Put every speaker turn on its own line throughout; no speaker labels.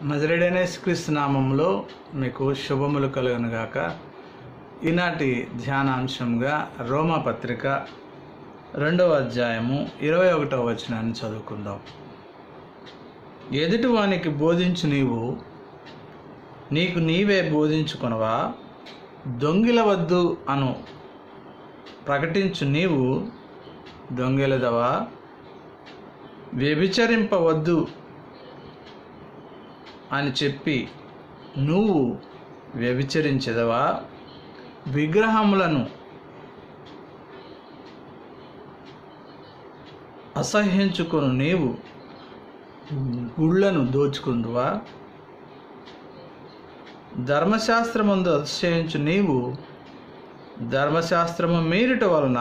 నజరేయుడైన యేసుక్రీస్తు నామములో మీకు శుభములు కలుగును గాక. ఈనాటి ధ్యానాంశంగా రోమా పత్రిక 2వ అధ్యాయము 21వ వచనాన్ని చదువుకుందాం. ఎదుటివానికి బోధించు నీకు నీవే బోధించుకొనవా? దొంగిలవద్దు అను ప్రకటించు నీవు దొంగిలదవా? వ్యభిచరింపవద్దు అని చెప్పి నువ్వు వ్యభిచరించెదవా? విగ్రహములను అసహ్యించుకొను నీవు గుళ్ళను దోచుకుందువా? ధర్మశాస్త్రమందు అతిశయించు నీవు ధర్మశాస్త్రము మీరుట వలన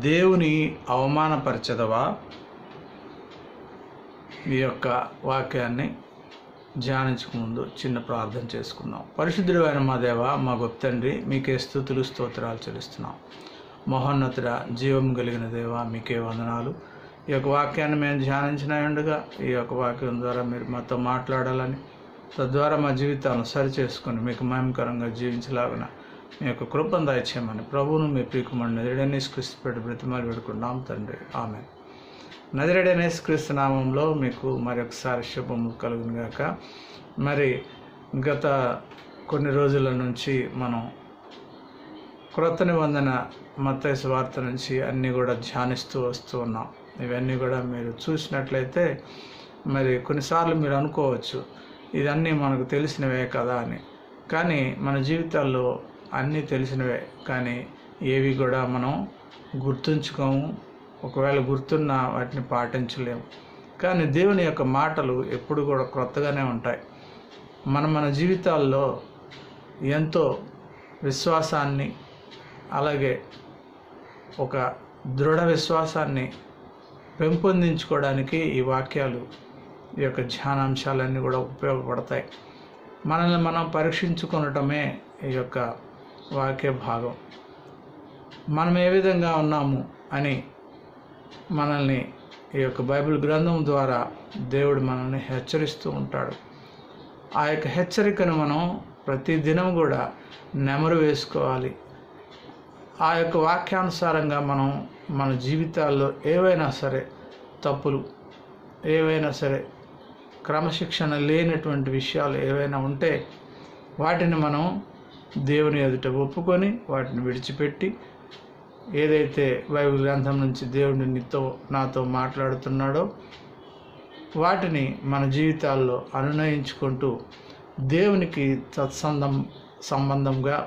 దేవుని అవమానపరచెదవా? ఈ యొక్క వాక్యాన్ని ధ్యానించక ముందు చిన్న ప్రార్థన చేసుకుందాం. పరిశుద్ధుడు అయిన మా దేవ, మా గొప్ప తండ్రి, మీకే స్తుతులు స్తోత్రాలు చెల్లిస్తున్నాం. మహోన్నతుడ, జీవం కలిగిన దేవ, మీకే వందనాలు. ఈ యొక్క వాక్యాన్ని మేము ధ్యానించిన ఉండగా ఈ యొక్క వాక్యం ద్వారా మీరు మాతో మాట్లాడాలని, తద్వారా మా జీవితాలను సరిచేసుకొని మీకు మహిమకరంగా జీవించలాగిన మీ యొక్క కృపను దయచేయమని ప్రభువును మీ ప్రియకుమారుడు నజరేయుడైన యేసుక్రీస్తు పేరిట బ్రతిమాలి వేడుకుంటున్నాం తండ్రి, ఆమేన్. నజరేయుడైన యేసుక్రీస్తు నామంలో మీకు మరొకసారి శుభములు కలుగును గాక. మరి గత కొన్ని రోజుల నుంచి మనం క్రొత్త నిబంధన మత్తయి సువార్త నుంచి అన్నీ కూడా ధ్యానిస్తూ వస్తూ ఉన్నాం. ఇవన్నీ కూడా మీరు చూసినట్లయితే మరి కొన్నిసార్లు మీరు అనుకోవచ్చు ఇదన్నీ మనకు తెలిసినవే కదా అని. కానీ మన జీవితాల్లో అన్నీ తెలిసినవే, కానీ ఏవి కూడా మనం గుర్తుంచుకోము. ఒకవేళ గుర్తున్నా వాటిని పాటించలేము. కానీ దేవుని యొక్క మాటలు ఎప్పుడు కూడా క్రొత్తగానే ఉంటాయి. మన జీవితాల్లో ఎంతో విశ్వాసాన్ని, అలాగే ఒక దృఢ విశ్వాసాన్ని పెంపొందించుకోవడానికి ఈ వాక్యాలు, ఈ యొక్క ధ్యానాంశాలన్నీ కూడా ఉపయోగపడతాయి. మనల్ని మనం పరీక్షించుకొనటమే ఈ యొక్క వాక్య భాగం. మనం ఏ విధంగా ఉన్నాము అని మనల్ని ఈ యొక్క బైబిల్ గ్రంథం ద్వారా దేవుడు మనల్ని హెచ్చరిస్తూ ఉంటాడు. ఆ యొక్క హెచ్చరికను మనం ప్రతి దినం కూడా నెమరు వేసుకోవాలి. ఆ యొక్క వాక్యానుసారంగా మనం మన జీవితాల్లో ఏవైనా సరే తప్పులు, ఏవైనా సరే క్రమశిక్షణ లేనటువంటి విషయాలు ఏవైనా ఉంటే వాటిని మనం దేవుని ఎదుట ఒప్పుకొని వాటిని విడిచిపెట్టి, ఏదైతే బైబిల్ గ్రంథం నుంచి దేవుడు నాతో మాట్లాడుతున్నాడో వాటిని మన జీవితాల్లో అనునయించుకుంటూ దేవునికి సంబంధంగా,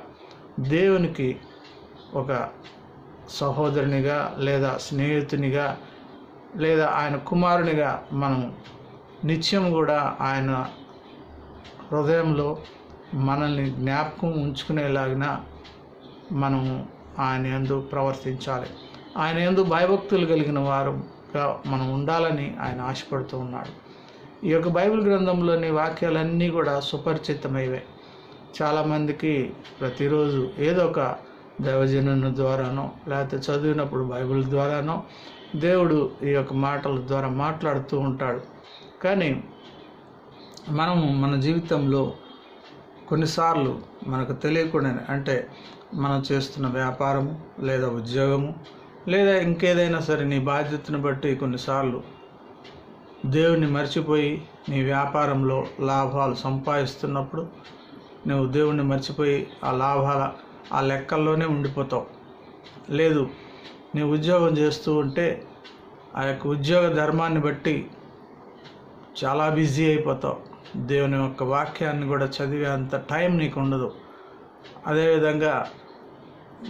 దేవునికి ఒక సహోదరునిగా లేదా స్నేహితునిగా లేదా ఆయన కుమారునిగా మనం నిత్యం కూడా ఆయన హృదయంలో మనల్ని జ్ఞాపకం ఉంచుకునేలాగిన మనము ఆయన యందు ప్రవర్తించాలి. ఆయన యందు భయభక్తులు కలిగిన వారుగా మనం ఉండాలని ఆయన ఆశపడుతూ ఉన్నాడు. ఈ యొక్క బైబిల్ గ్రంథంలోని వాక్యాలన్నీ కూడా సుపరిచితమైవే. చాలామందికి ప్రతిరోజు ఏదో ఒక దైవజనుని ద్వారానో లేకపోతే చదివినప్పుడు బైబిల్ ద్వారానో దేవుడు ఈ యొక్క మాటల ద్వారా మాట్లాడుతూ ఉంటాడు. కానీ మనము మన జీవితంలో కొన్నిసార్లు మనకు తెలియకుండానే, అంటే మనం చేస్తున్న వ్యాపారము లేదా ఉద్యోగము లేదా ఇంకేదైనా సరే నీ బాధ్యతను బట్టి కొన్నిసార్లు దేవుణ్ణి మర్చిపోయి నీ వ్యాపారంలో లాభాలు సంపాదిస్తున్నప్పుడు నువ్వు దేవుణ్ణి మర్చిపోయి ఆ లెక్కల్లోనే ఉండిపోతావు. లేదు, నీ ఉద్యోగం చేస్తూ ఉంటే ఆ యొక్క ఉద్యోగ ధర్మాన్ని బట్టి చాలా బిజీ అయిపోతావు. దేవుని యొక్క వాక్యాన్ని కూడా చదివే అంత టైం నీకు ఉండదు. అదేవిధంగా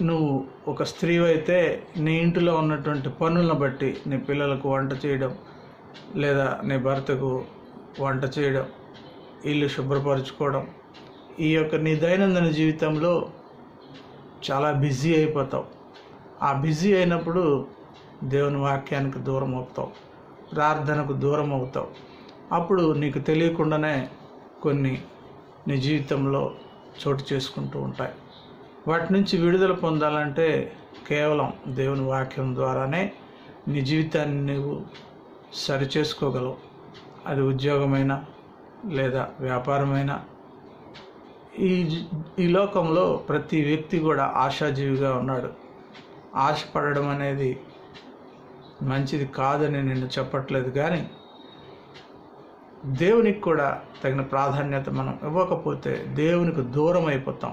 నువ్వు ఒక స్త్రీ అయితే నీ ఇంటిలో ఉన్నటువంటి పనులను బట్టి నీ పిల్లలకు వంట చేయడం లేదా నీ భర్తకు వంట చేయడం, ఇల్లు శుభ్రపరచుకోవడం, ఈ యొక్క నీ దైనందిన జీవితంలో చాలా బిజీ అయిపోతావు. ఆ బిజీ అయినప్పుడు దేవుని వాక్యానికి దూరం అవుతావు, ప్రార్థనకు దూరం అవుతావు. అప్పుడు నీకు తెలియకుండానే కొన్ని నీ జీవితంలో చోటు చేసుకుంటూ ఉంటాయి. వాటి నుంచి విడుదల పొందాలంటే కేవలం దేవుని వాక్యం ద్వారానే నీ జీవితాన్ని నువ్వు సరిచేసుకోగలవు. అది ఉద్యోగమైనా లేదా వ్యాపారమైనా, ఈ లోకంలో ప్రతి వ్యక్తి కూడా ఆశాజీవిగా ఉన్నాడు. ఆశపడడం అనేది మంచిది కాదని నేను చెప్పట్లేదు, కానీ దేవునికి కూడా తగిన ప్రాధాన్యత మనం ఇవ్వకపోతే దేవునికి దూరం అయిపోతాం.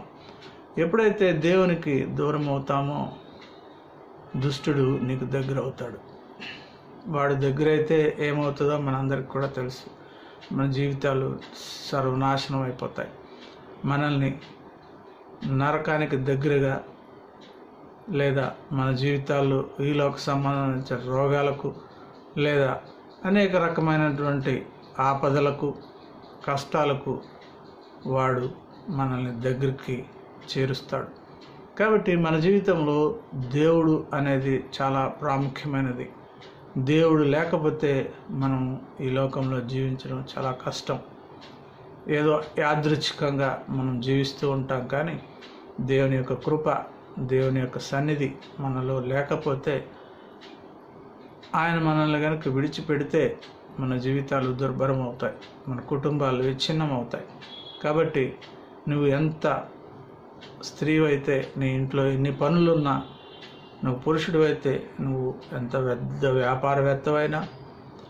ఎప్పుడైతే దేవునికి దూరం అవుతామో దుష్టుడు నీకు దగ్గర అవుతాడు. వాడు దగ్గర అయితే ఏమవుతుందో మనందరికి కూడా తెలుసు. మన జీవితాలు సర్వనాశనం అయిపోతాయి. మనల్ని నరకానికి దగ్గరగా, లేదా మన జీవితాల్లో ఈలోకి సంబంధించిన రోగాలకు, లేదా అనేక రకమైనటువంటి ఆపదలకు, కష్టాలకు వాడు మనల్ని దగ్గరికి చేరుస్తాడు. కాబట్టి మన జీవితంలో దేవుడు అనేది చాలా ప్రాముఖ్యమైనది. దేవుడు లేకపోతే మనం ఈ లోకంలో జీవించడం చాలా కష్టం. ఏదో యాదృచ్ఛికంగా మనం జీవిస్తూ ఉంటాం, కానీ దేవుని యొక్క కృప, దేవుని యొక్క సన్నిధి మనలో లేకపోతే, ఆయన మనల్ని కనుక విడిచిపెడితే మన జీవితాలు దుర్భరం అవుతాయి, మన కుటుంబాలు విచ్ఛిన్నం అవుతాయి. కాబట్టి నువ్వు ఎంత స్త్రీవైతే, నీ ఇంట్లో ఎన్ని పనులున్నా, నువ్వు పురుషుడు అయితే, నువ్వు ఎంత పెద్ద వ్యాపారవేత్తవైనా,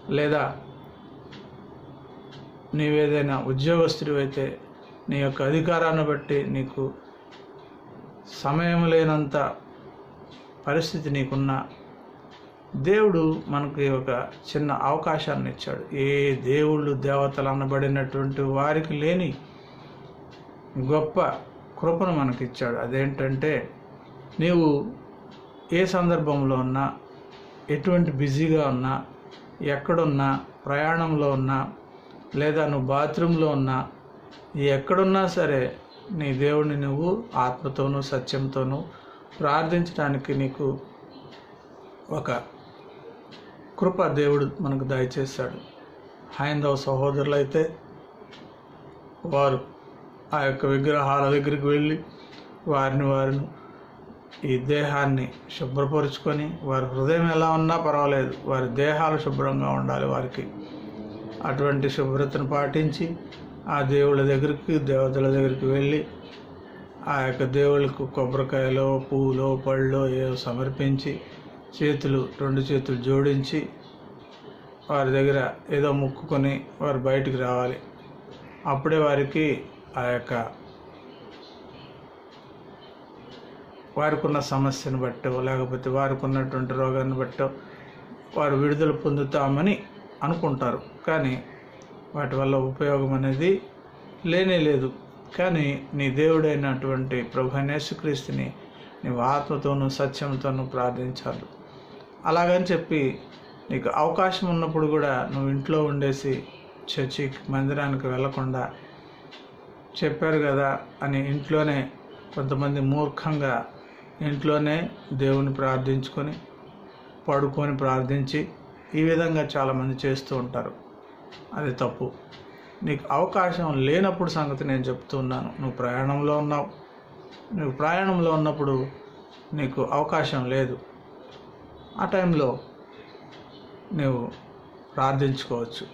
లేదా నీవేదైనా ఉద్యోగస్తుడు అయితే, నీ యొక్క అధికారాన్ని బట్టి నీకు సమయం లేనంత పరిస్థితి నీకున్నా, దేవుడు మనకి ఒక చిన్న అవకాశాన్ని ఇచ్చాడు. ఏ దేవుళ్ళు దేవతలు అనబడినటువంటి వారికి లేని గొప్ప కృపను మనకిచ్చాడు. అదేంటంటే, నీవు ఏ సందర్భంలో ఉన్నా, ఎటువంటి బిజీగా ఉన్నా, ఎక్కడున్నా, ప్రయాణంలో ఉన్నా, లేదా నువ్వు బాత్రూంలో ఉన్నా, ఎక్కడున్నా సరే నీ దేవుడిని నువ్వు ఆత్మతోనూ సత్యంతోనూ ప్రార్థించడానికి నీకు ఒక కృప దేవుడు మనకు దయచేశాడు. హైందవ సహోదరులు అయితే వారు ఆ యొక్క విగ్రహాల దగ్గరికి వెళ్ళి వారిని ఈ దేహాన్ని శుభ్రపరుచుకొని, వారి హృదయం ఎలా ఉన్నా పర్వాలేదు, వారి దేహాలు శుభ్రంగా ఉండాలి. వారికి అటువంటి శుభ్రతను పాటించి ఆ దేవుళ్ళ దగ్గరికి, దేవతల దగ్గరికి వెళ్ళి ఆ యొక్క దేవుళ్ళకు కొబ్బరికాయలో, పువ్వులో, పళ్ళో ఏవో సమర్పించి, రెండు చేతులు జోడించి వారి దగ్గర ఏదో మొక్కుకొని వారు బయటికి రావాలి. అప్పుడే వారికి ఆ యొక్క వారికి ఉన్న సమస్యను బట్టో, లేకపోతే వారికి ఉన్నటువంటి రోగాన్ని బట్టో వారు విడుదల పొందుతామని అనుకుంటారు. కానీ వాటి వల్ల ఉపయోగం అనేది లేనే లేదు. కానీ నీ దేవుడైనటువంటి ప్రభువైన యేసుక్రీస్తుని నీవు ఆత్మతోనూ సత్యంతోనూ ప్రార్థించాలి. అలాగని చెప్పి నీకు అవకాశం ఉన్నప్పుడు కూడా నువ్వు ఇంట్లో ఉండేసి చర్చికి, మందిరానికి వెళ్ళకుండా చెప్పారు కదా అని ఇంట్లోనే కొంతమంది మూర్ఖంగా ఇంట్లోనే దేవుని ప్రార్థించుకొని, పడుకొని ప్రార్థించి ఈ విధంగా చాలామంది చేస్తూ ఉంటారు. అది తప్పు. నీకు అవకాశం లేనప్పుడు సంగతి నేను చెప్తున్నాను. నువ్వు ప్రయాణంలో ఉన్నావు, నువ్వు ప్రయాణంలో ఉన్నప్పుడు నీకు అవకాశం లేదు. ఆ టైంలో నువ్వు ప్రార్థించుకోవచ్చు.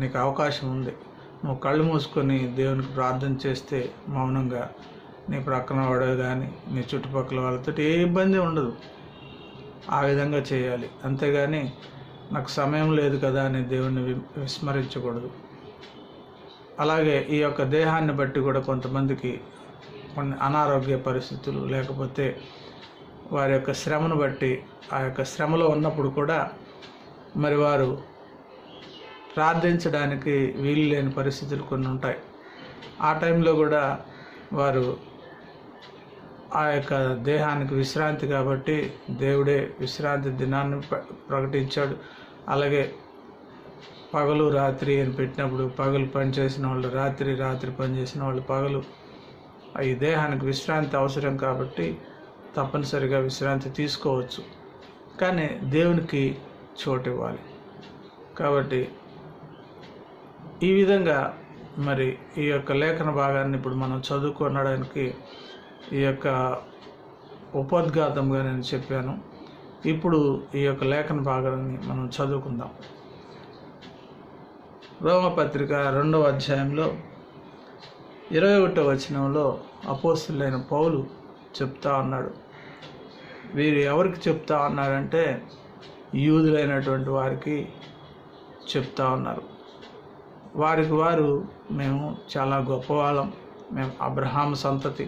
నీకు అవకాశం ఉంది. నువ్వు కళ్ళు మూసుకొని దేవునికి ప్రార్థన చేస్తే మౌనంగా నీ ప్రక్కన వాడే కానీ నీ చుట్టుపక్కల వాళ్ళతో ఏ ఇబ్బంది ఉండదు. ఆ విధంగా చేయాలి. అంతేగాని నాకు సమయం లేదు కదా అని దేవుణ్ణి విస్మరించకూడదు. అలాగే ఈ యొక్క దేహాన్ని బట్టి కూడా కొంతమందికి కొన్ని అనారోగ్య పరిస్థితులు, లేకపోతే వారి యొక్క శ్రమను బట్టి, ఆ యొక్క శ్రమలో ఉన్నప్పుడు కూడా మరి వారు ప్రార్థించడానికి వీలు లేని పరిస్థితులు కొన్ని ఉంటాయి. ఆ టైంలో కూడా వారు ఆ యొక్క దేహానికి విశ్రాంతి కాబట్టి దేవుడే విశ్రాంతి దినాన్ని ప్రకటించాడు. అలాగే పగలు రాత్రి అని పెట్టినప్పుడు పగలు పనిచేసిన వాళ్ళు రాత్రి, రాత్రి పనిచేసిన వాళ్ళు పగలు. ఈ దేహానికి విశ్రాంతి అవసరం కాబట్టి తప్పనిసరిగా విశ్రాంతి తీసుకోవచ్చు. కానీ దేవునికి చోటు ఇవ్వాలి. కాబట్టి ఈ విధంగా మరి ఈ యొక్క లేఖన భాగాన్ని ఇప్పుడు మనం చదువుకోవడానికి ఈ యొక్క ఉపోద్ఘాతంగా నేను చెప్పాను. ఇప్పుడు ఈ యొక్క లేఖన భాగాన్ని మనం చదువుకుందాం. రోమపత్రిక 2వ అధ్యాయంలో 21వ వచనంలో అపోస్తలుడైన పౌలు చెప్తా ఉన్నాడు. వీరు ఎవరికి చెప్తా ఉన్నారంటే యూదులైనటువంటి వారికి చెప్తా ఉన్నారు. వారికి వారు మేము చాలా గొప్పవాళ్ళం, మేము అబ్రహాము సంతతి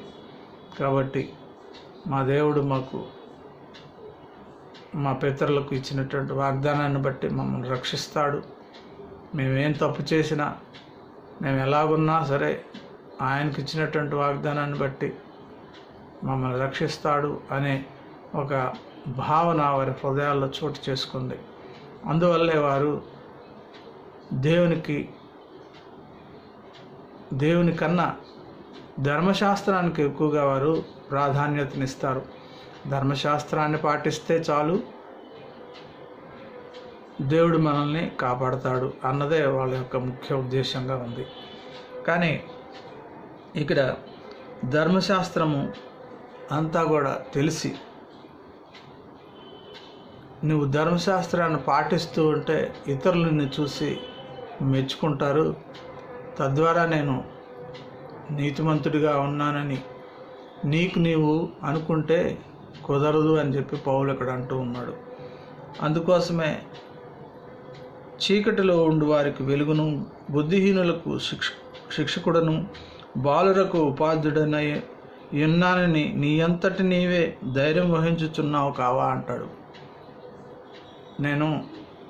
కాబట్టి మా దేవుడు మాకు మా పితరులకు ఇచ్చినటువంటి వాగ్దానాన్ని బట్టి మమ్మల్ని రక్షిస్తాడు, మేమేం తప్పు చేసినా మేము ఎలాగున్నా సరే ఆయనకి ఇచ్చినటువంటి వాగ్దానాన్ని బట్టి మమ్మల్ని రక్షిస్తాడు అనే ఒక భావన వారి హృదయాల్లో చోటు చేసుకుంది. అందువల్లే వారు దేవుని కన్నా ధర్మశాస్త్రానికి ఎక్కువగా వారు ప్రాధాన్యతనిస్తారు. ధర్మశాస్త్రాన్ని పాటిస్తే చాలు, దేవుడు మనల్ని కాపాడతాడు అన్నదే వాళ్ళ యొక్క ముఖ్య ఉద్దేశంగా ఉంది. కానీ ఇక్కడ ధర్మశాస్త్రము అంతా కూడా తెలిసి నువ్వు ధర్మశాస్త్రాన్ని పాటిస్తూ ఉంటే ఇతరులు నిన్ను చూసి మెచ్చుకుంటారు, తద్వారా నేను నీతిమంతుడిగా ఉన్నానని నీకు నీవు అనుకుంటే కుదరదు అని చెప్పి పౌలు ఇక్కడ అంటూ ఉన్నాడు. అందుకోసమే చీకటిలో ఉండు వారికి వెలుగును, బుద్ధిహీనులకు శిక్షకుడను, బాలురకు ఉపాధ్యుడనై ఉన్నానని నీ అంతటి నీవే ధైర్యం వహించుచున్నావు కావా అంటాడు. నేను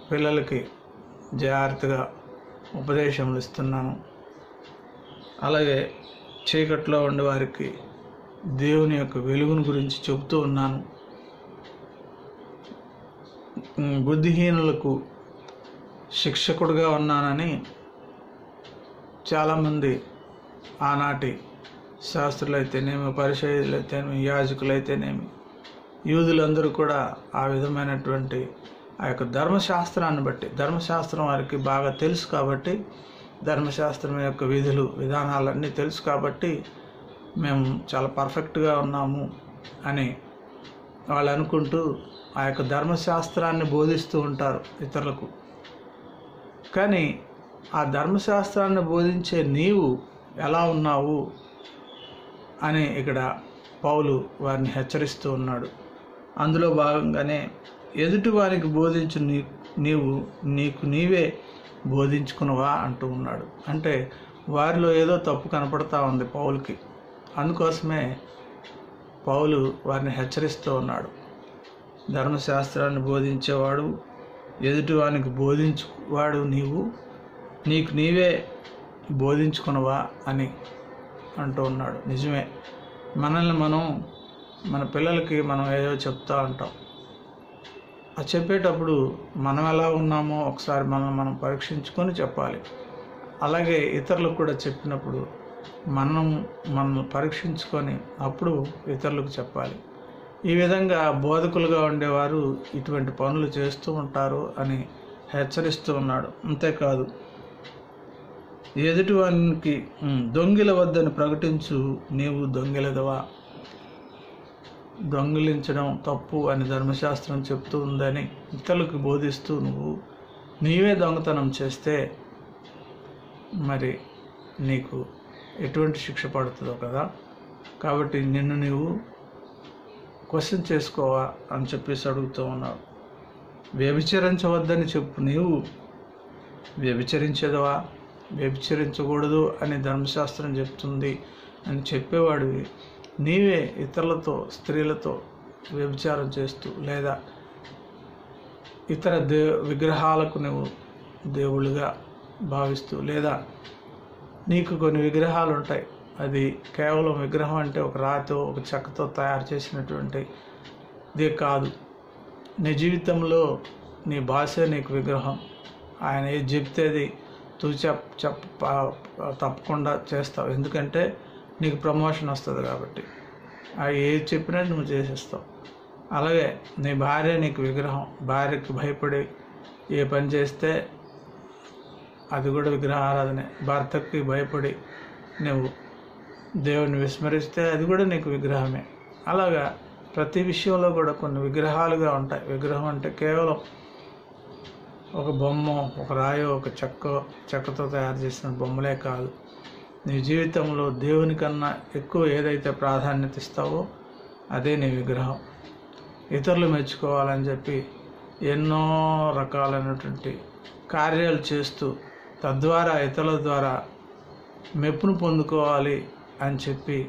పిల్లలకి జాగ్రత్తగా ఉపదేశములు ఇస్తున్నాను, అలాగే చీకట్లో ఉండే వారికి దేవుని యొక్క వెలుగును గురించి చెబుతూ ఉన్నాను, బుద్ధిహీనులకు శిక్షకుడుగా ఉన్నానని చాలామంది ఆనాటి శాస్త్రులైతేనేమి, పరిసయ్యులైతేనేమి, యాజకులైతేనేమి, యూదులందరూ కూడా ఆ విధమైనటువంటి ఆ యొక్క ధర్మశాస్త్రాన్ని బట్టి, ధర్మశాస్త్రం వారికి బాగా తెలుసు కాబట్టి, ధర్మశాస్త్రం యొక్క విధులు విధానాలన్నీ తెలుసు కాబట్టి మేము చాలా పర్ఫెక్ట్గా ఉన్నాము అని వాళ్ళు అనుకుంటూ ఆ యొక్క ధర్మశాస్త్రాన్ని బోధిస్తూ ఉంటారు ఇతరులకు. కానీ ఆ ధర్మశాస్త్రాన్ని బోధించే నీవు ఎలా ఉన్నావు అని ఇక్కడ పౌలు వారిని హెచ్చరిస్తూ ఉన్నాడు. అందులో భాగంగానే ఎదుటి వారికి బోధించు నీవు నీకు నీవే బోధించుకున్నవా అంటూ ఉన్నాడు. అంటే వారిలో ఏదో తప్పు కనపడతా ఉంది పౌలుకి. అందుకోసమే పౌలు వారిని హెచ్చరిస్తూ ఉన్నాడు. ధర్మశాస్త్రాన్ని బోధించేవాడు, ఎదుటివానికి బోధించువాడు నీకు నీవే బోధించుకున్నవా అని అంటూ ఉన్నాడు. నిజమే, మనల్ని మన పిల్లలకి మనం ఏదో చెప్తా ఉంటాం. అది చెప్పేటప్పుడు మనం ఎలా ఉన్నామో ఒకసారి మనం పరీక్షించుకొని చెప్పాలి. అలాగే ఇతరులకు కూడా చెప్పినప్పుడు మనం పరీక్షించుకొని అప్పుడు ఇతరులకు చెప్పాలి. ఈ విధంగా బోధకులుగా ఉండేవారు ఇటువంటి పనులు చేస్తూ ఉంటారు అని హెచ్చరిస్తూ ఉన్నాడు. అంతేకాదు, ఎదుటివానికి దొంగిల వద్దని ప్రకటించు, నీవు దొంగిలదవా? దొంగిలించడం తప్పు అని ధర్మశాస్త్రం చెప్తూ ఉందని ఇతరులకు బోధిస్తూ నీవే దొంగతనం చేస్తే మరి నీకు ఎటువంటి శిక్ష పడుతుందో కదా. కాబట్టి నిన్ను నీవు క్వశ్చన్ చేసుకోవా అని చెప్పేసి అడుగుతూ ఉన్నావు. వ్యభిచరించవద్దని చెప్పు, నీవు వ్యభిచరించేదవా? వ్యభిచరించకూడదు అని ధర్మశాస్త్రం చెప్తుంది అని చెప్పేవాడివి నీవే ఇతరులతో, స్త్రీలతో వ్యభిచారం చేస్తూ లేదా ఇతర విగ్రహాలకు నువ్వు దేవుళ్ళుగా భావిస్తూ, లేదా నీకు కొన్ని విగ్రహాలు ఉంటాయి, అది కేవలం విగ్రహం అంటే ఒక రాతితో ఒక చెక్కతో తయారు చేసినటువంటిది కాదు. నీ జీవితంలో నీ భాషే నీకు విగ్రహం. ఆయన ఏది చెప్తేది తప్పకుండా చేస్తావు, ఎందుకంటే నీకు ప్రమోషన్ వస్తుంది కాబట్టి. అవి ఏది చెప్పినా నువ్వు చేసేస్తావు. అలాగే నీ భార్య నీకు విగ్రహం. భార్యకి భయపడి ఏ పని చేస్తే అది కూడా విగ్రహ ఆరాధనే. భర్తకి భయపడి నువ్వు దేవుని విస్మరిస్తే అది కూడా నీకు విగ్రహమే. అలాగా ప్రతి విషయంలో కూడా కొన్ని విగ్రహాలుగా ఉంటాయి. విగ్రహం అంటే కేవలం ఒక బొమ్మ, ఒక రాయో, ఒక చెక్కతో తయారు చేసిన బొమ్మలే కాదు. నీ జీవితంలో దేవుని కన్నా ఎక్కువ ఏదైతే ప్రాధాన్యత ఇస్తావో అదే నీ విగ్రహం. ఇతరులు మెచ్చుకోవాలని చెప్పి ఎన్నో రకాలైనటువంటి కార్యాలు చేస్తూ తద్వారా ఇతరుల ద్వారా మెప్పును పొందుకోవాలి అని చెప్పి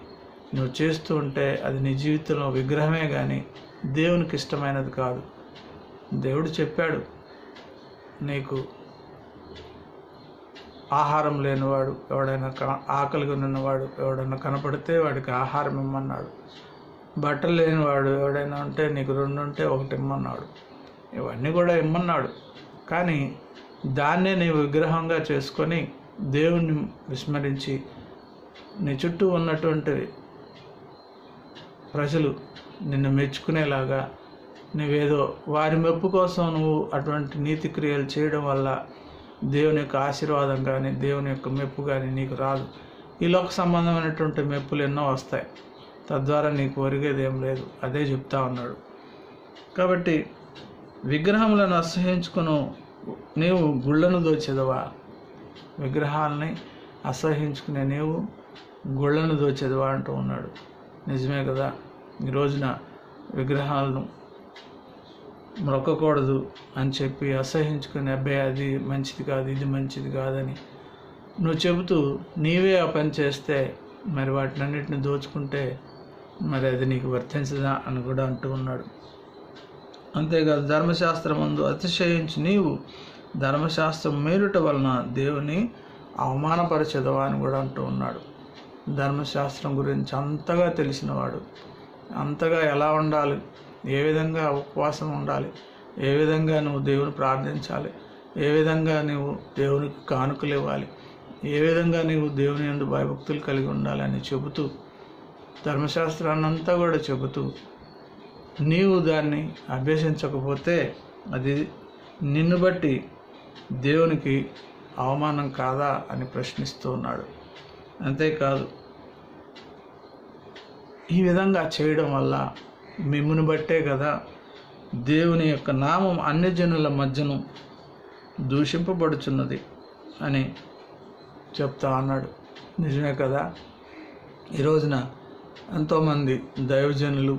నువ్వు చేస్తూ ఉంటే అది నీ జీవితంలో విగ్రహమే కానీ దేవునికి ఇష్టమైనది కాదు. దేవుడు చెప్పాడు, నీకు ఆహారం లేనివాడు ఎవడైనా ఆకలిగా ఉన్నవాడు ఎవడైనా కనపడితే వాడికి ఆహారం ఇమ్మన్నాడు. బట్టలు లేనివాడు ఎవడైనా ఉంటే నీకు 2 ఉంటే 1 ఇమ్మన్నాడు. ఇవన్నీ కూడా ఇమ్మన్నాడు. కానీ దాన్నే నీ విగ్రహంగా చేసుకొని దేవుణ్ణి విస్మరించి నీ చుట్టూ ఉన్నటువంటి ప్రజలు నిన్ను మెచ్చుకునేలాగా నువ్వేదో వారి మెప్పు కోసం నువ్వు అటువంటి నీతి క్రియలు చేయడం వల్ల దేవుని యొక్క ఆశీర్వాదం కానీ దేవుని యొక్క మెప్పు కానీ నీకు రాదు. ఈ లోక సంబంధమైనటువంటి మెప్పులు ఎన్నో వస్తాయి, తద్వారా నీకు ఒరిగేది ఏం లేదు. అదే చెప్తా ఉన్నాడు. కాబట్టి విగ్రహములను అసహ్యించుకును నీవు గుళ్ళను దోచెదవా? విగ్రహాలని అసహ్యించుకునే నీవు గుళ్ళను దోచెదవా అంటూ ఉన్నాడు. నిజమే కదా. ఈ రోజున విగ్రహాలను మొక్కకూడదు అని చెప్పి అసహ్యించుకుని అబ్బాయి అది మంచిది కాదు, ఇది మంచిది కాదని నువ్వు చెబుతూ నీవే ఆ పని చేస్తే మరి వాటినన్నిటిని దోచుకుంటే మరి అది నీకు వర్తించదా అని కూడా అంటూ ఉన్నాడు. అంతేకాదు, ధర్మశాస్త్రం ముందు అతిశయించి నీవు ధర్మశాస్త్రం మేలుట వలన దేవుని అవమానపరచెదవా అని కూడా అంటూ ఉన్నాడు. ధర్మశాస్త్రం గురించి అంతగా తెలిసినవాడు, అంతగా ఎలా ఉండాలి, ఏ విధంగా ఉపవాసం ఉండాలి, ఏ విధంగా నువ్వు దేవుని ప్రార్థించాలి, ఏ విధంగా నువ్వు దేవునికి కానుకలు ఇవ్వాలి, ఏ విధంగా నీవు దేవుని యందు భయభక్తులు కలిగి ఉండాలని చెబుతూ ధర్మశాస్త్రాన్ని అంతా కూడా చెబుతూ నీవు దాన్ని అభ్యసించకపోతే అది నిన్ను బట్టి దేవునికి అవమానం కాదా అని ప్రశ్నిస్తూ ఉన్నాడు. అంతేకాదు, ఈ విధంగా చేయడం వల్ల మిమ్మును బట్టే కదా దేవుని యొక్క నామం అన్ని జనుల మధ్యను దూషింపబడుచున్నది అని చెప్తా అన్నాడు. నిజమే కదా. ఈ రోజున ఎంతోమంది దైవజనులు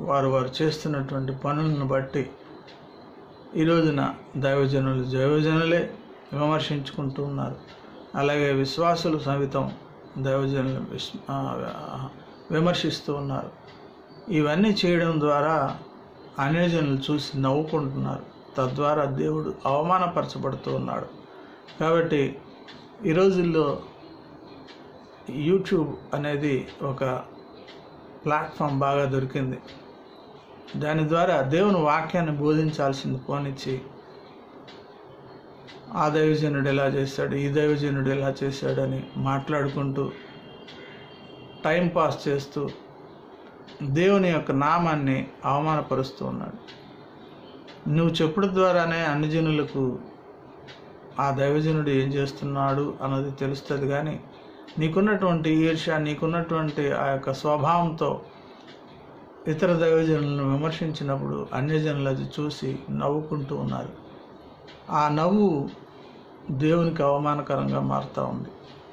వారు చేస్తున్నటువంటి పనులను బట్టి ఈ రోజున దైవజనులే విమర్శించుకుంటూ ఉన్నారు. అలాగే విశ్వాసులు సైతం దైవజనులు విమర్శిస్తూ ఉన్నారు. ఇవన్నీ చేయడం ద్వారా అన్యజనులు చూసి నవ్వుకుంటున్నారు. తద్వారా దేవుడు అవమానపరచబడుతూ ఉన్నాడు. కాబట్టి ఈ రోజుల్లో యూట్యూబ్ అనేది ఒక ప్లాట్ఫామ్ బాగా దొరికింది. దాని ద్వారా దేవుని వాక్యాన్ని బోధించాల్సింది పోనిచ్చి ఆ దైవజనుడు ఎలా చేశాడు, ఈ దైవజనుడు ఎలా చేశాడని మాట్లాడుకుంటూ టైంపాస్ చేస్తూ దేవుని యొక్క నామాన్ని అవమానపరుస్తూ ఉన్నాడు. నువ్వు చెప్పుడు ద్వారానే అన్ని జనులకు ఆ దైవజనుడు ఏం చేస్తున్నాడు అన్నది తెలుస్తుంది. కానీ నీకున్నటువంటి ఈర్ష్య, నీకున్నటువంటి ఆ యొక్క స్వభావంతో ఇతర దైవజనులను విమర్శించినప్పుడు అన్యజనులు అది చూసి నవ్వుకుంటూ ఉన్నారు. ఆ నవ్వు దేవునికి అవమానకరంగా మారుతూ ఉంది.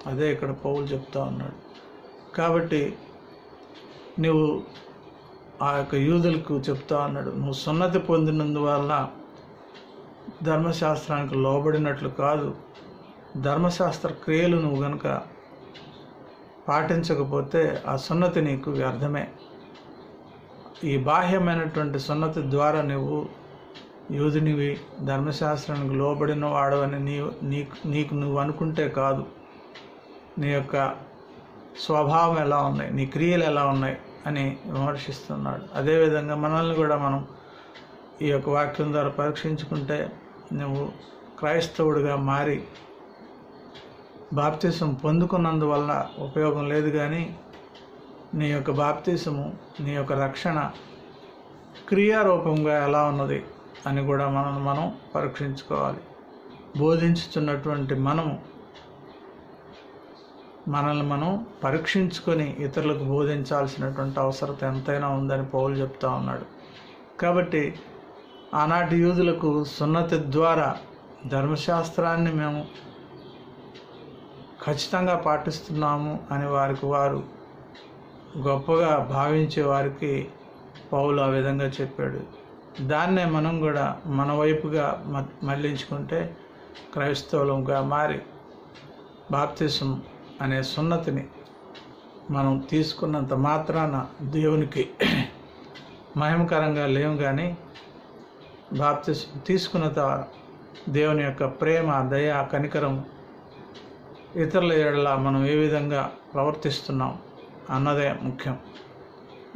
అదే ఇక్కడ పౌలు చెప్తా ఉన్నాడు. కాబట్టి నువ్వు ఆ యొక్క యూదులకు చెప్తా ఉన్నాడు, నువ్వు సున్నతి పొందినందువల్ల ధర్మశాస్త్రానికి లోబడినట్లు కాదు, ధర్మశాస్త్ర క్రియలు నువ్వు గనుక పాటించకపోతే ఆ సున్నతి నీకు వ్యర్థమే. ఈ బాహ్యమైనటువంటి సున్నతి ద్వారా నువ్వు యూదునివి, ధర్మశాస్త్రానికి లోబడిన వాడవని నీకు నువ్వు అనుకుంటే కాదు. నీ యొక్క స్వభావం ఎలా ఉన్నాయి, నీ క్రియలు ఎలా ఉన్నాయి అని విమర్శిస్తున్నాడు. అదేవిధంగా మనల్ని కూడా మనం ఈ యొక్క వాక్యం ద్వారా పరీక్షించుకుంటే నువ్వు క్రైస్తవుడిగా మారి బాప్తిసం పొందుకున్నందువల్ల ఉపయోగం లేదు. కానీ నీ యొక్క బాప్తిసము, నీ యొక్క రక్షణ క్రియారూపంగా ఎలా ఉన్నది అని కూడా మనం పరీక్షించుకోవాలి. బోధించుతున్నటువంటి మనల్ని మనం పరీక్షించుకొని ఇతరులకు బోధించాల్సినటువంటి అవసరం ఎంతైనా ఉందని పౌలు చెప్తా ఉన్నాడు. కాబట్టి ఆనాటి యూదులకు సున్నతి ద్వారా ధర్మశాస్త్రాన్ని మేము ఖచ్చితంగా పాటిస్తున్నాము అని వారికి వారు గొప్పగా భావించే వారికి పౌలు ఆ విధంగా చెప్పాడు. దాన్నే మనం కూడా మన వైపుగా మళ్ళించుకుంటే క్రైస్తవులుగా మారి బాప్తిసం అనే సున్నతిని మనం తీసుకున్నంత మాత్రాన దేవునికి మహిమకరంగా లేము. కానీ బాప్తిసం తీసుకున్న తర్వాత దేవుని యొక్క ప్రేమ, దయ, కనికరం ఇతరుల ఎడల మనం ఏ విధంగా ప్రవర్తిస్తున్నాం అన్నదే ముఖ్యం.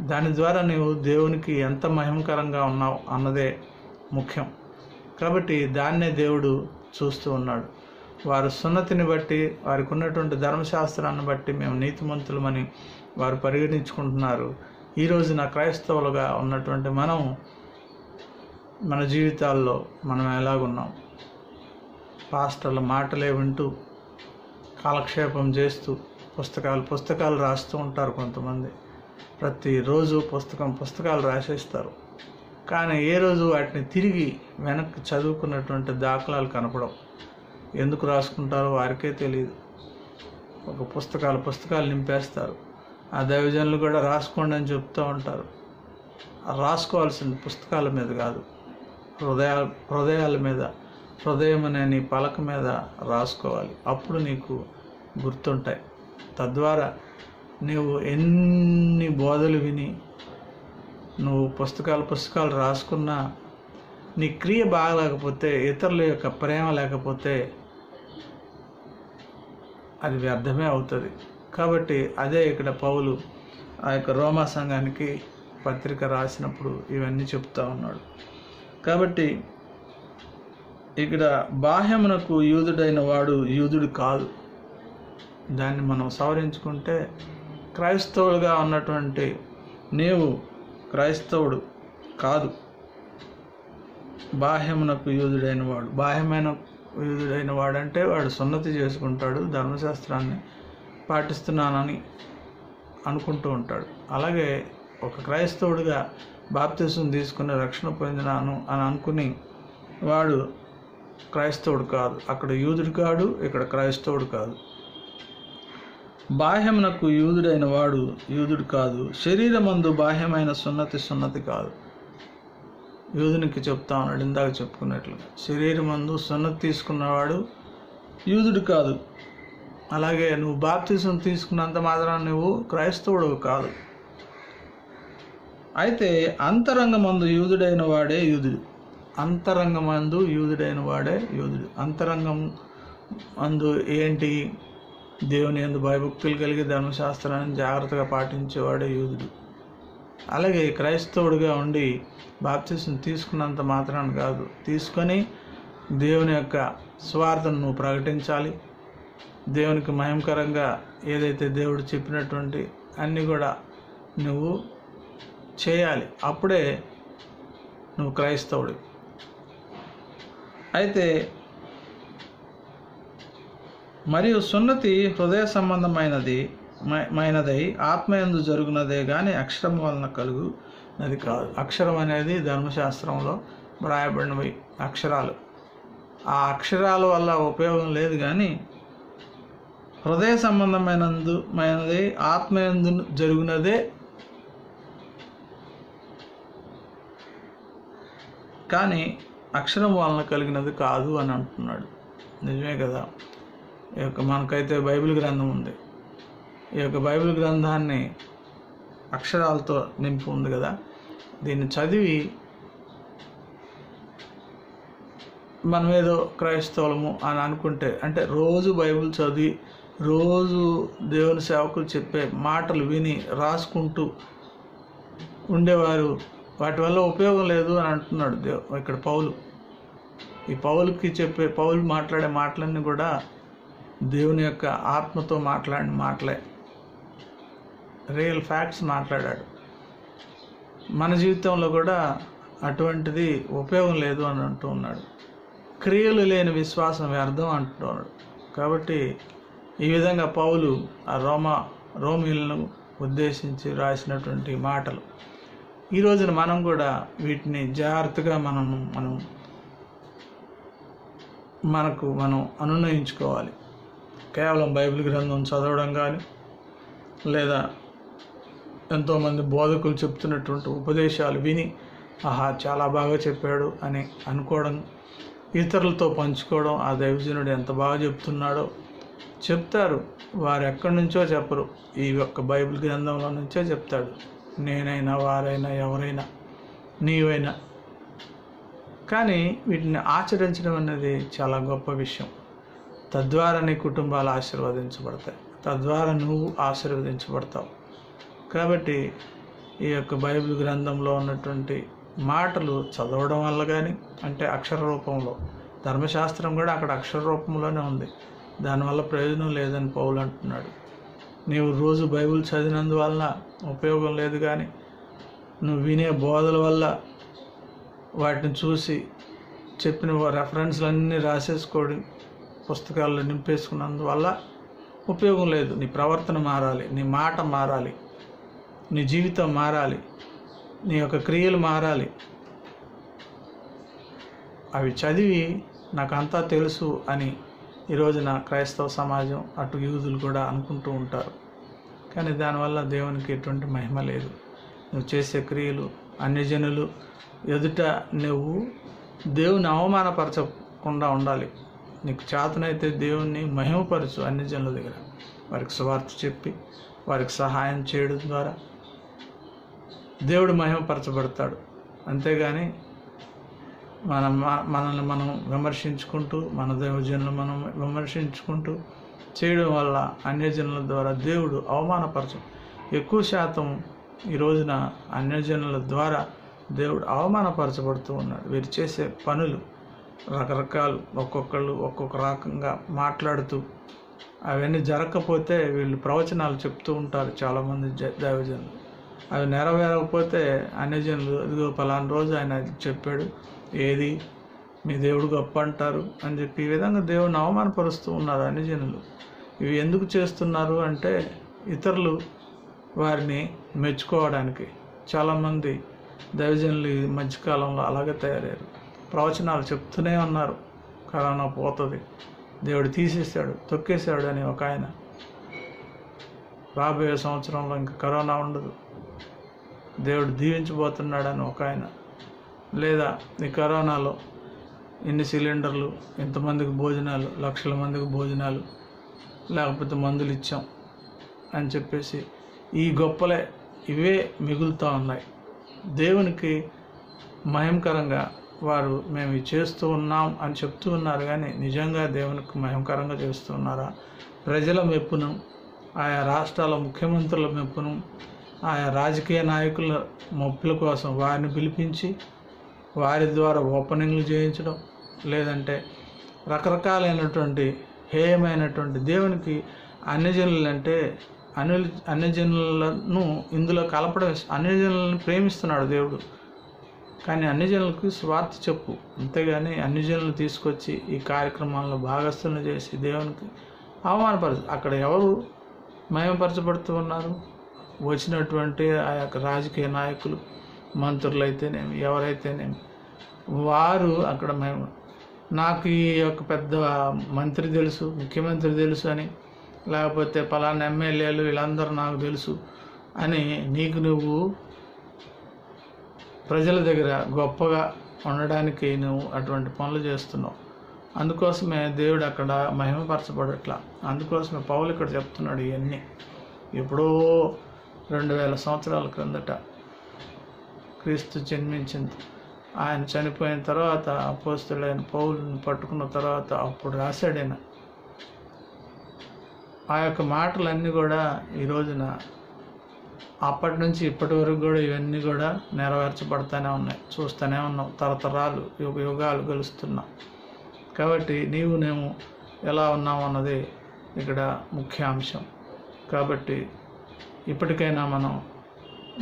దాని ద్వారా నీవు దేవునికి ఎంత మహిమకరంగా ఉన్నావు అన్నదే ముఖ్యం. కాబట్టి దాన్నే దేవుడు చూస్తూ ఉన్నాడు. వారు సున్నతిని బట్టి, వారికి ఉన్నటువంటి ధర్మశాస్త్రాన్ని బట్టి మేము నీతిమంతులమని వారు పరిగణించుకుంటున్నారు. ఈరోజు నా క్రైస్తవులుగా ఉన్నటువంటి మనం మన జీవితాల్లో మనం ఎలాగున్నాం? పాస్టర్ల మాటలే వింటూ కాలక్షేపం చేస్తూ పుస్తకాలు రాస్తూ ఉంటారు. కొంతమంది ప్రతిరోజు పుస్తకాలు రాసేస్తారు. కానీ ఏ రోజు వాటిని తిరిగి వెనక్కి చదువుకున్నటువంటి దాఖలాలు కనపడవు. ఎందుకు రాసుకుంటారో వారికే తెలియదు. ఒక పుస్తకాలు నింపేస్తారు. ఆ దైవజనులు కూడా రాసుకోండి అని చెప్తూ ఉంటారు. రాసుకోవాల్సింది పుస్తకాల మీద కాదు, హృదయాల మీద, హృదయం అనే నీ పలక మీద రాసుకోవాలి. అప్పుడు నీకు గుర్తుంటాయి. తద్వారా నీవు ఎన్ని బోధలు విని నువ్వు పుస్తకాలు రాసుకున్నా నీ క్రియ బాగలేకపోతే, ఇతరుల యొక్క ప్రేమ లేకపోతే అది వ్యర్థమే అవుతుంది. కాబట్టి అదే ఇక్కడ పౌలు ఆ యొక్క రోమా సంఘానికి పత్రిక రాసినప్పుడు ఇవన్నీ చెప్తా ఉన్నాడు. కాబట్టి ఇక్కడ బాహ్యమునకు యూదుడైన వాడు యూదుడు కాదు. దాన్ని మనం సవరించుకుంటే క్రైస్తవులుగా ఉన్నటువంటి నీవు క్రైస్తవుడు కాదు, బాహ్యమునకు యూదుడైన వాడు. బాహ్యమైన యూదుడైన వాడంటే వాడు సున్నతి చేసుకుంటాడు, ధర్మశాస్త్రాన్ని పాటిస్తున్నానని అనుకుంటూ ఉంటాడు. అలాగే ఒక క్రైస్తవుడిగా బాప్తిసం తీసుకుని రక్షణ పొందినాను అని అనుకుని వాడు క్రైస్తవుడు కాదు. అక్కడ యూదుడు కాడు, ఇక్కడ క్రైస్తవుడు కాదు. బాహ్యమునకు యూదుడైన వాడు యూదుడు కాదు, శరీరమందు బాహ్యమైన సున్నతి కాదు. యూదునికి చెప్తా ఉన్నాడు ఇందాక చెప్పుకున్నట్లుగా. శరీరమందు సున్నతి తీసుకున్నవాడు యూదుడు కాదు. అలాగే నువ్వు బాప్తిసం తీసుకున్నంత మాత్రాన నువ్వు క్రైస్తవుడు కాదు. అయితే అంతరంగమందు యూదుడైన వాడే యూదుడు. అంతరంగమందు యూదుడైన వాడే యూదుడు. అంతరంగం అందు ఏంటి? దేవుని యందు భయభక్తులు కలిగి ధర్మశాస్త్రాన్ని జాగ్రత్తగా పాటించేవాడే యూదుడు. అలాగే క్రైస్తవుడిగా ఉండి బాప్తిసం తీసుకున్నంత మాత్రాన కాదు, తీసుకొని దేవుని యొక్క స్వార్థను నువ్వు ప్రకటించాలి. దేవునికి మహిమకరంగా ఏదైతే దేవుడు చెప్పినటువంటి అన్నీ కూడా నువ్వు చేయాలి. అప్పుడే నువ్వు క్రైస్తవుడు. అయితే మరియు సున్నతి హృదయ సంబంధమైనదై ఆత్మయందు జరుగునదే కానీ అక్షరం వలన కలుగునది కాదు. అక్షరం అనేది ధర్మశాస్త్రంలో వ్రాయబడినవి అక్షరాలు. ఆ అక్షరాల వల్ల ఉపయోగం లేదు. కానీ హృదయ సంబంధమైనది ఆత్మయందు జరుగునదే కానీ అక్షరం వలన కలిగినది కాదు అని అంటున్నాడు. నిజమే కదా. ఈ యొక్క మనకైతే బైబిల్ గ్రంథం ఉంది. ఈ యొక్క బైబిల్ గ్రంథాన్ని అక్షరాలతో నింపి ఉంది కదా. దీన్ని చదివి మనం ఏదో క్రైస్తవులము అని అనుకుంటే, అంటే రోజు బైబిల్ చదివి రోజు దేవుని సేవకులు చెప్పే మాటలు విని రాసుకుంటూ ఉండేవారు వాటి వల్ల ఉపయోగం లేదు అని అంటున్నాడు ఇక్కడ పౌలు. ఈ పౌలు మాట్లాడే మాటలన్నీ కూడా దేవుని యొక్క ఆత్మతో మాట్లాడిన మాటలే, రియల్ ఫ్యాక్ట్స్ మాట్లాడాడు. మన జీవితంలో కూడా అటువంటిది ఉపయోగం లేదు అని అంటూ ఉన్నాడు. క్రియలు లేని విశ్వాసం వ్యర్థం అంటున్నాడు. కాబట్టి ఈ విధంగా పౌలు ఆ రోమీలను ఉద్దేశించి రాసినటువంటి మాటలు. ఈ రోజున మనం కూడా వీటిని జాగ్రత్తగా మనం మనం అనునయించుకోవాలి. కేవలం బైబిల్ గ్రంథం చదవడం కానీ లేదా ఎంతోమంది బోధకులు చెప్తున్నటువంటి ఉపదేశాలు విని ఆహా చాలా బాగా చెప్పాడు అని అనుకోవడం, ఇతరులతో పంచుకోవడం, ఆ దైవజనుడు ఎంత బాగా చెప్తున్నాడో చెప్తారు. వారు ఎక్కడి నుంచో చెప్పరు, ఈ యొక్క బైబిల్ గ్రంథంలో నుంచే చెప్తాడు. నేనైనా వారైనా ఎవరైనా నీవైనా. కానీ వీటిని ఆచరించడం అనేది చాలా గొప్ప విషయం. తద్వారా నీ కుటుంబాలు ఆశీర్వదించబడతాయి, తద్వారా నువ్వు ఆశీర్వదించబడతావు. కాబట్టి ఈ యొక్క బైబిల్ గ్రంథంలో ఉన్నటువంటి మాటలు చదవడం వల్ల కానీ, అంటే అక్షర రూపంలో, ధర్మశాస్త్రం కూడా అక్కడ అక్షర రూపంలోనే ఉంది, దానివల్ల ప్రయోజనం లేదని పౌలు అంటున్నాడు. నీవు రోజు బైబిల్ చదివినందువలన ఉపయోగం లేదు, కానీ నువ్వు వినే బోధల వల్ల వాటిని చూసి చెప్పిన రెఫరెన్స్లన్నీ రాసేసుకోవడం, పుస్తకాల్లో నింపేసుకున్నందువల్ల ఉపయోగం లేదు. నీ ప్రవర్తన మారాలి, నీ మాట మారాలి, నీ జీవితం మారాలి, నీ యొక్క క్రియలు మారాలి. అవి చదివి నాకు అంతా తెలుసు అని ఈరోజున క్రైస్తవ సమాజం, అటు యూదులు కూడా అనుకుంటూ ఉంటారు. కానీ దానివల్ల దేవునికి ఎటువంటి మహిమ లేదు. నువ్వు చేసే క్రియలు అన్యజనులు ఎదుట నువ్వు దేవుని అవమానపరచకుండా ఉండాలి. నీకు చేతనైతే దేవుణ్ణి మహిమపరచు. అన్యజనుల దగ్గర వారికి సువార్త చెప్పి వారికి సహాయం చేయడం ద్వారా దేవుడు మహిమపరచబడతాడు. అంతేగాని మనల్ని మనం విమర్శించుకుంటూ, మన దైవజనులు మనం విమర్శించుకుంటూ చేయడం వల్ల అన్యజనుల ద్వారా దేవుడు అవమానపరచు. ఎక్కువ శాతం ఈ రోజున అన్యజనుల ద్వారా దేవుడు అవమానపరచబడుతూ ఉన్నాడు. వీరు చేసే పనులు రకరకాలు, ఒక్కొక్కళ్ళు ఒక్కొక్క రకంగా మాట్లాడుతూ, అవన్నీ జరగకపోతే వీళ్ళు ప్రవచనాలు చెప్తూ ఉంటారు చాలామంది దైవజనులు. అవి నెరవేరకపోతే అన్యజనులు ఇదిగో పలానా రోజు ఆయన చెప్పాడు, ఏది మీ దేవుడు గొప్ప అంటారు అని చెప్పి ఈ విధంగా దేవుడిని అవమానపరుస్తూ ఉన్నారు అన్యజనులు. ఇవి ఎందుకు చేస్తున్నారు అంటే ఇతరులు వారిని మెచ్చుకోవడానికి. చాలామంది దైవజనులు ఈ మధ్యకాలంలో అలాగే తయారయ్యారు. ప్రవచనాలు చెప్తూనే ఉన్నారు, కరోనా పోతుంది, దేవుడు తీసేశాడు, తొక్కేశాడు అని ఒక ఆయన, రాబోయే సంవత్సరంలో ఇంకా కరోనా ఉండదు, దేవుడు దీవించబోతున్నాడని ఒక ఆయన, లేదా ఈ కరోనాలో ఇన్ని సిలిండర్లు, ఇంతమందికి భోజనాలు, లక్షల మందికి భోజనాలు, లేకపోతే మందులు ఇచ్చాం అని చెప్పేసి ఈ గొప్పలే ఇవే మిగులుతూ ఉన్నాయి. దేవునికి మహిమకరంగా వారు మేము ఇది చేస్తూ ఉన్నాం అని చెప్తూ ఉన్నారు, కానీ నిజంగా దేవునికి మహిమకరంగా చేస్తూ ఉన్నారా? ప్రజల మెప్పును, ఆయా రాష్ట్రాల ముఖ్యమంత్రుల మెప్పును, ఆయా రాజకీయ నాయకుల మొప్పుల కోసం వారిని పిలిపించి వారి ద్వారా ఓపెనింగ్లు చేయించడం, లేదంటే రకరకాలైనటువంటి హేయమైనటువంటి దేవునికి అన్యజనులు అంటే అన్యజనులను ఇందులో కలపడం. అన్యజనులను ప్రేమిస్తున్నాడు దేవుడు, కానీ అన్యజనులకు స్వార్థ చెప్పు. అంతేగాని అన్యజనులు తీసుకొచ్చి ఈ కార్యక్రమాల్లో భాగస్థులను చేసి దేవునికి అవమానపరచు. అక్కడ ఎవరు మహిమపరచబడుతూ ఉన్నారు? వచ్చినటువంటి ఆ యొక్క రాజకీయ నాయకులు, మంత్రులైతేనేమి, ఎవరైతేనేమి, వారు అక్కడ నాకు ఈ యొక్క పెద్ద మంత్రి తెలుసు, ముఖ్యమంత్రి తెలుసు అని, లేకపోతే పలానా ఎమ్మెల్యేలు వీళ్ళందరూ నాకు తెలుసు అని నీకు నువ్వు ప్రజల దగ్గర గొప్పగా ఉండడానికి నువ్వు అటువంటి పనులు చేస్తున్నావు. అందుకోసమే దేవుడు అక్కడ మహిమపరచబడట్లా. అందుకోసమే పౌలు ఇక్కడ చెప్తున్నాడు ఇవన్నీ. ఎప్పుడో 2000 సంవత్సరాల క్రిందట క్రీస్తు జన్మించింది, ఆయన చనిపోయిన తర్వాత అపోస్తలుడైన పౌలుని పట్టుకున్న తర్వాత అప్పుడు రాశాడైన ఆ యొక్క మాటలన్నీ కూడా ఈ రోజున అప్పటి నుంచి ఇప్పటి వరకు కూడా ఇవన్నీ కూడా నెరవేర్చబడతానే ఉన్నాయి, చూస్తూనే ఉన్నాం. తరతరాలు యుగాలు గెలుస్తున్నాం. కాబట్టి నేను ఎలా ఉన్నాం అన్నది ఇక్కడ ముఖ్య అంశం. కాబట్టి ఇప్పటికైనా మనం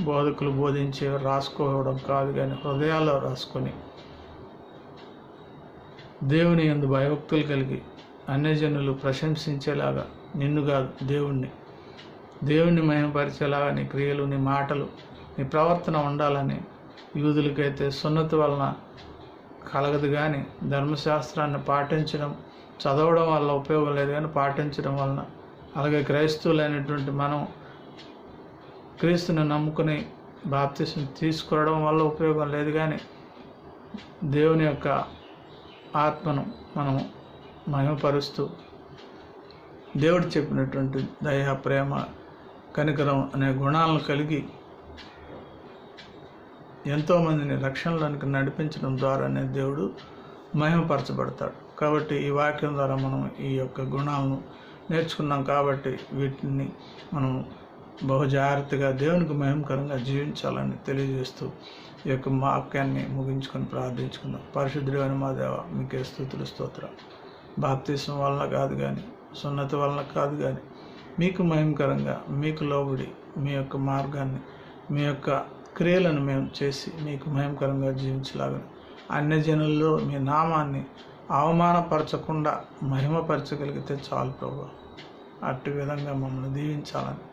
బోధకులు బోధించే రాసుకోవడం కాదు, కానీ హృదయాల్లో రాసుకొని దేవుని యందు భయభక్తులు కలిగి అన్యజనులు ప్రశంసించేలాగా, నిన్ను కాదు దేవుణ్ణి మహిమపరిచేలాగా నీ క్రియలు, నీ మాటలు, నీ ప్రవర్తన ఉండాలని. యూదులకైతే సున్నతి వలన కలగదు. కానీ ధర్మశాస్త్రాన్ని పాటించడం, చదవడం వల్ల ఉపయోగం లేదు, కానీ పాటించడం వలన, అలాగే క్రైస్తవులైనటువంటి మనం క్రీస్తుని నమ్ముకుని బాప్తిసం తీసుకోవడం వల్ల ఉపయోగం లేదు. కానీ దేవుని యొక్క ఆత్మను మనము మహిమపరుస్తూ దేవుడు చెప్పినటువంటి దయ, ప్రేమ, కనికరం అనే గుణాలను కలిగి ఎంతోమందిని రక్షణలోనికి నడిపించడం ద్వారానే దేవుడు మహిమపరచబడతాడు. కాబట్టి ఈ వాక్యం ద్వారా మనం ఈ యొక్క గుణాలను నేర్చుకున్నాం. కాబట్టి వీటిని మనం బహు జాగ్రత్తగా దేవునికి మహిమకరంగా జీవించాలని తెలియజేస్తూ ఈ యొక్క వాక్యాన్ని ముగించుకొని ప్రార్థించుకుందాం. పరిశుద్ధుడైన మా దేవ, మీకే స్తుతులు, స్తోత్రాలు. బాప్తిసం వలన కాదు కానీ, సున్నతి వలన కాదు కానీ, మీకు మహిమకరంగా, మీకు లోబడి మీ యొక్క మార్గాన్ని, మీ యొక్క క్రియలను మేము చేసి మీకు మహిమకరంగా జీవించలాగా అన్యజనుల్లో మీ నామాన్ని అవమానపరచకుండా మహిమపరచగలిగితే చాలు ప్రభు. అట్టి విధంగా మమ్మల్ని దీవించాలని,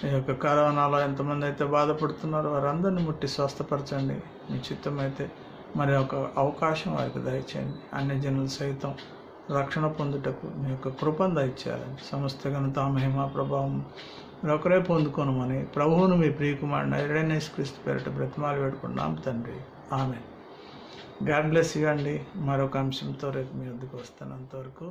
ఈ యొక్క కరోనాలో ఎంతమంది అయితే బాధపడుతున్నారో వారందరినీ ముట్టి స్వస్థపరచండి. మీ చిత్తమైతే మరి ఒక అవకాశం వారికి దయచేయండి. అన్యజనులు సైతం రక్షణ పొందుటకు మీ యొక్క కృపను దయచేయాలని, సమస్త ఘనత, మహిమ, ప్రభావం ఒకరే పొందుకోనమని ప్రభువును మీ ప్రియకుమారుడు యేసు క్రీస్తు పేరిట బ్రతిమాలు వేడుకున్నాం తండ్రి. ఆమేన్. గాడ్ బ్లెస్ యూ అండి. మరొక అంశంతో రేపు మీ వద్దకు వస్తాను. అంతవరకు